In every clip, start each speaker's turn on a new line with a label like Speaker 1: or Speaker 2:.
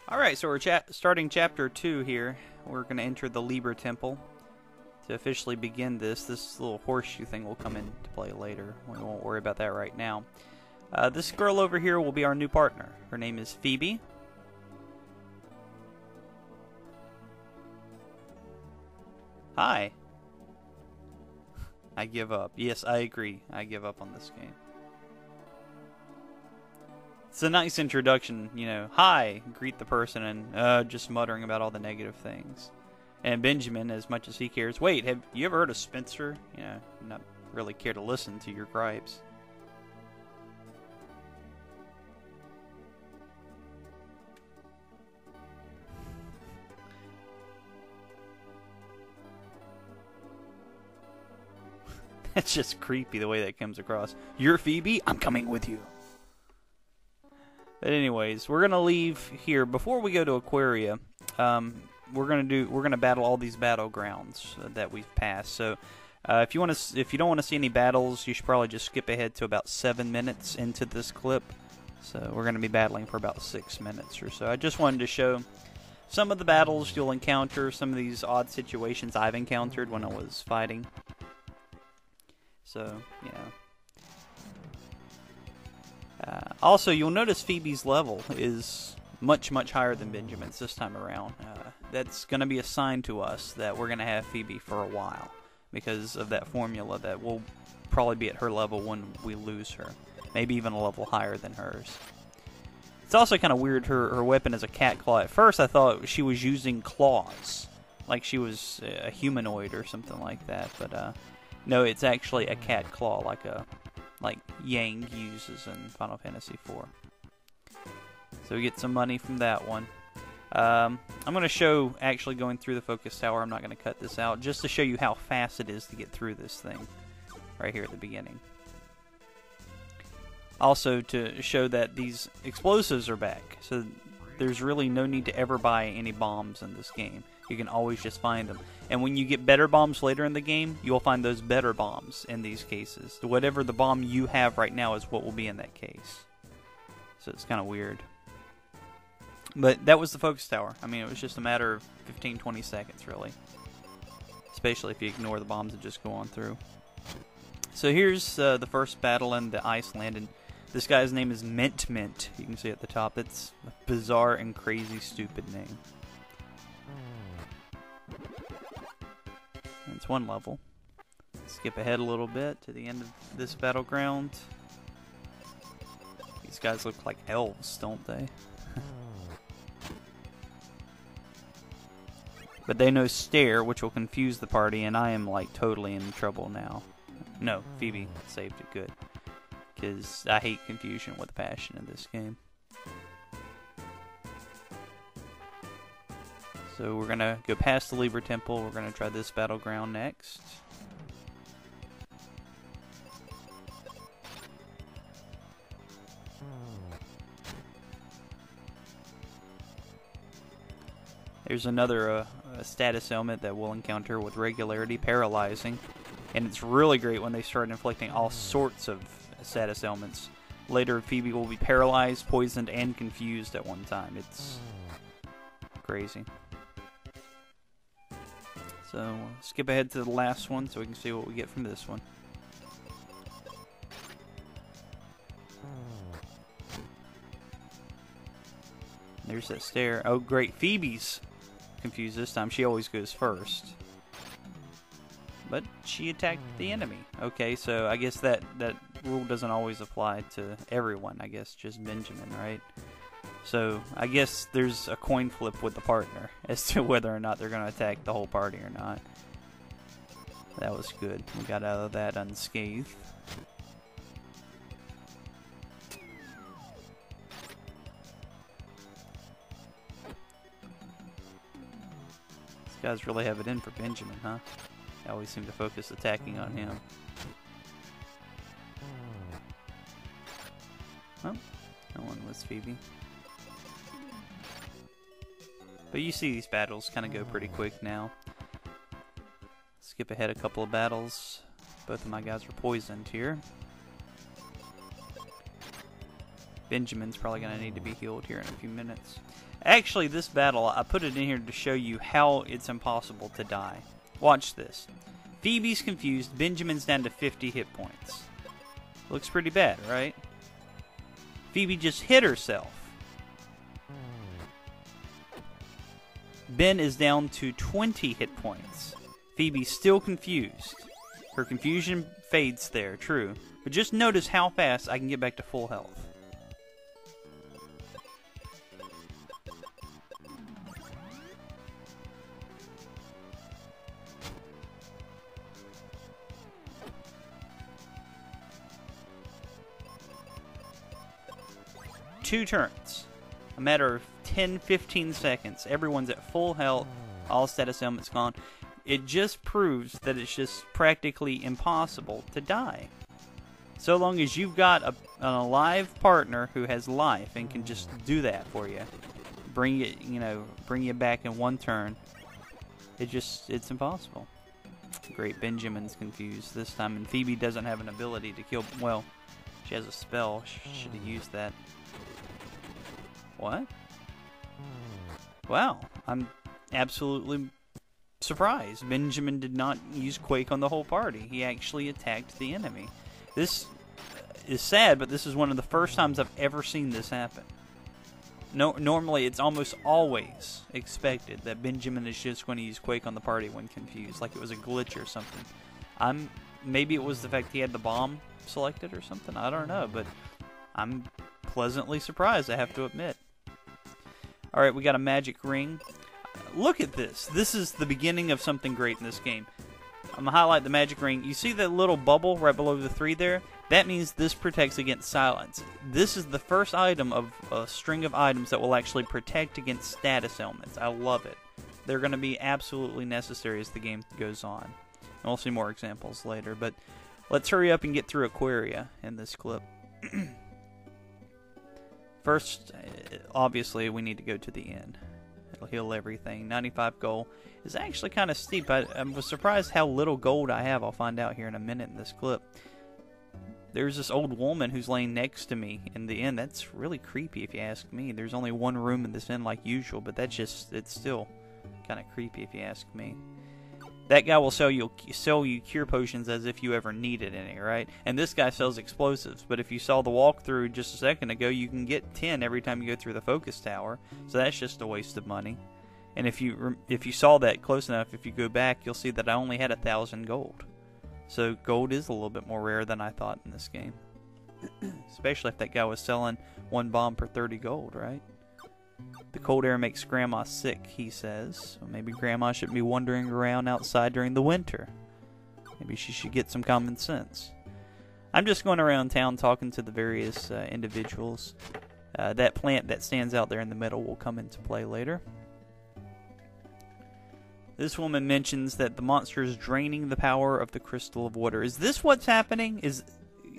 Speaker 1: Alright, so we're starting chapter 2 here. We're going to enter the Liber Temple to officially begin this. This little horseshoe thing will come into play later. We won't worry about that right now. This girl over here will be our new partner. Her name is Phoebe. Hi. I give up. Yes, I agree. I give up on this game. It's a nice introduction, you know. Hi, greet the person, and just muttering about all the negative things. And Benjamin, as much as he cares, wait, have you ever heard of Spencer? You know, not really care to listen to your gripes. That's just creepy the way that comes across. You're Phoebe? I'm coming with you. But anyways, we're gonna leave here before we go to Aquaria. We're gonna battle all these battlegrounds that we've passed. So if you don't want to see any battles, you should probably just skip ahead to about 7 minutes into this clip. So we're gonna be battling for about 6 minutes or so. I just wanted to show some of the battles you'll encounter, some of these odd situations I've encountered when I was fighting. So yeah. Also, you'll notice Phoebe's level is much higher than Benjamin's this time around. That's going to be a sign to us that we're going to have Phoebe for a while because of that formula that we'll probably be at her level when we lose her. Maybe even a level higher than hers. It's also kind of weird her weapon is a cat claw. At first I thought she was using claws, like she was a humanoid or something like that, but no, it's actually a cat claw, like Yang uses in Final Fantasy IV. So we get some money from that one. I'm going to show actually going through the focus tower. I'm not going to cut this out, just to show you how fast it is to get through this thing right here at the beginning. Also to show that these explosives are back, so there's really no need to ever buy any bombs in this game. You can always just find them. And when you get better bombs later in the game, you'll find those better bombs in these cases. Whatever the bomb you have right now is what will be in that case. So it's kind of weird. But that was the focus tower. I mean, it was just a matter of 15-20 seconds, really. Especially if you ignore the bombs and just go on through. So here's the first battle in the Iceland. And this guy's name is Mint Mint. You can see at the top. That's a bizarre and crazy stupid name. That's one level. Skip ahead a little bit to the end of this battleground. These guys look like elves, don't they? But they know stare, which will confuse the party, and I am like totally in trouble now. No, Phoebe saved it good. Because I hate confusion with passion in this game. So we're going to go past the Liber Temple. We're going to try this battleground next. There's another status ailment that we'll encounter with regularity, paralyzing. And it's really great when they start inflicting all sorts of status ailments. Later, Phoebe will be paralyzed, poisoned, and confused at one time. It's crazy. So we'll skip ahead to the last one so we can see what we get from this one. There's that stare. Oh great, Phoebe's confused this time. She always goes first. But she attacked the enemy. Okay, so I guess that rule doesn't always apply to everyone. I guess just Benjamin, right? So I guess there's a coin flip with the partner as to whether or not they're going to attack the whole party or not. That was good. We got out of that unscathed. These guys really have it in for Benjamin, huh? They always seem to focus attacking on him. Well, no one was Phoebe. But you see these battles kind of go pretty quick now. Skip ahead a couple of battles. Both of my guys were poisoned here. Benjamin's probably going to need to be healed here in a few minutes. Actually, this battle, I put it in here to show you how it's impossible to die. Watch this. Phoebe's confused. Benjamin's down to 50 hit points. Looks pretty bad, right? Phoebe just hit herself. Ben is down to 20 hit points. Phoebe's still confused. Her confusion fades there, true. But just notice how fast I can get back to full health. Two turns. A matter of 10-15 seconds. Everyone's at full health. All status ailments gone. It just proves that it's just practically impossible to die. So long as you've got an alive partner who has life and can just do that for you. Bring you back in one turn. It's impossible. Great, Benjamin's confused this time, and Phoebe doesn't have an ability to kill. Well, she has a spell. Should have used that. What? Wow, I'm absolutely surprised. Benjamin did not use Quake on the whole party. He actually attacked the enemy. This is sad, but this is one of the first times I've ever seen this happen. Normally, it's almost always expected that Benjamin is just going to use Quake on the party when confused, like it was a glitch or something. Maybe it was the fact he had the bomb selected or something. I don't know, but I'm pleasantly surprised, I have to admit. Alright, we got a magic ring. Look at this. This is the beginning of something great in this game. I'm going to highlight the magic ring. You see that little bubble right below the 3 there? That means this protects against silence. This is the first item of a string of items that will actually protect against status ailments. I love it. They're going to be absolutely necessary as the game goes on. And we'll see more examples later, but let's hurry up and get through Aquaria in this clip. First, obviously, we need to go to the end. It'll heal everything. 95 gold is actually kind of steep. I was surprised how little gold I have. I'll find out here in a minute in this clip. There's this old woman who's laying next to me in the inn. That's really creepy if you ask me. There's only one room in this inn like usual, but it's still kind of creepy if you ask me. That guy will sell you cure potions as if you ever needed any, right? And this guy sells explosives, but if you saw the walkthrough just a second ago, you can get 10 every time you go through the focus tower, so that's just a waste of money. And if you saw that close enough, if you go back, you'll see that I only had 1,000 gold. So gold is a little bit more rare than I thought in this game. Especially if that guy was selling one bomb for 30 gold, right? The cold air makes Grandma sick, he says. So maybe Grandma shouldn't be wandering around outside during the winter. Maybe she should get some common sense. I'm just going around town talking to the various individuals. That plant that stands out there in the middle will come into play later. This woman mentions that the monster is draining the power of the crystal of water. Is this what's happening?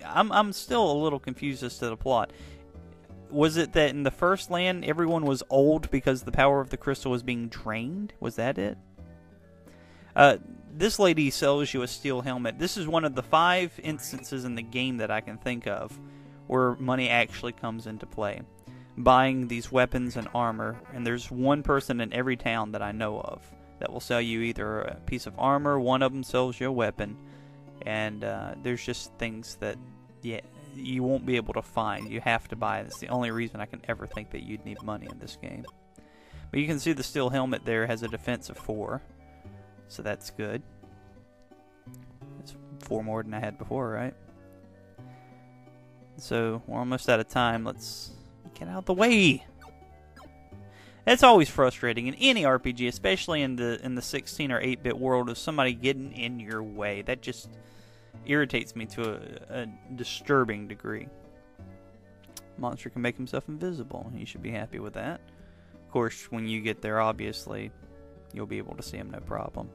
Speaker 1: I'm still a little confused as to the plot. Was it that in the first land everyone was old because the power of the crystal was being drained? Was that it? This lady sells you a steel helmet. This is one of the 5 instances in the game that I can think of where money actually comes into play. Buying these weapons and armor, and there's one person in every town that I know of that will sell you either a piece of armor, one of them sells you a weapon, and there's just things that you won't be able to find. You have to buy it. It's the only reason I can ever think that you'd need money in this game. But you can see the steel helmet there has a defense of 4, so that's good. It's 4 more than I had before, right? So we're almost out of time. Let's get out of the way. It's always frustrating in any RPG, especially in the 16 or 8-bit world, of somebody getting in your way. That just irritates me to a disturbing degree. Monster can make himself invisible. You should be happy with that. Of course, when you get there, obviously, you'll be able to see him no problem.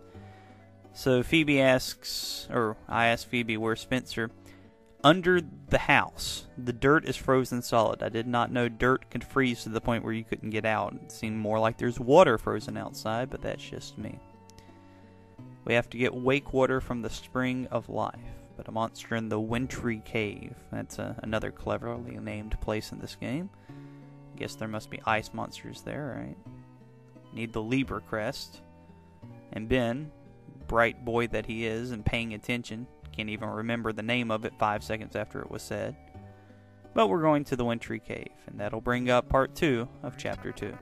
Speaker 1: So Phoebe asks, or I ask Phoebe, where's Spencer? Under the house. The dirt is frozen solid. I did not know dirt could freeze to the point where you couldn't get out. It seemed more like there's water frozen outside, but that's just me. We have to get wake water from the spring of life. but a monster in the Wintry Cave. That's another cleverly named place in this game. Guess there must be ice monsters there, right? Need the Libra crest. And Ben, bright boy that he is and paying attention, can't even remember the name of it 5 seconds after it was said. But we're going to the Wintry Cave, and that'll bring up part 2 of Chapter 2.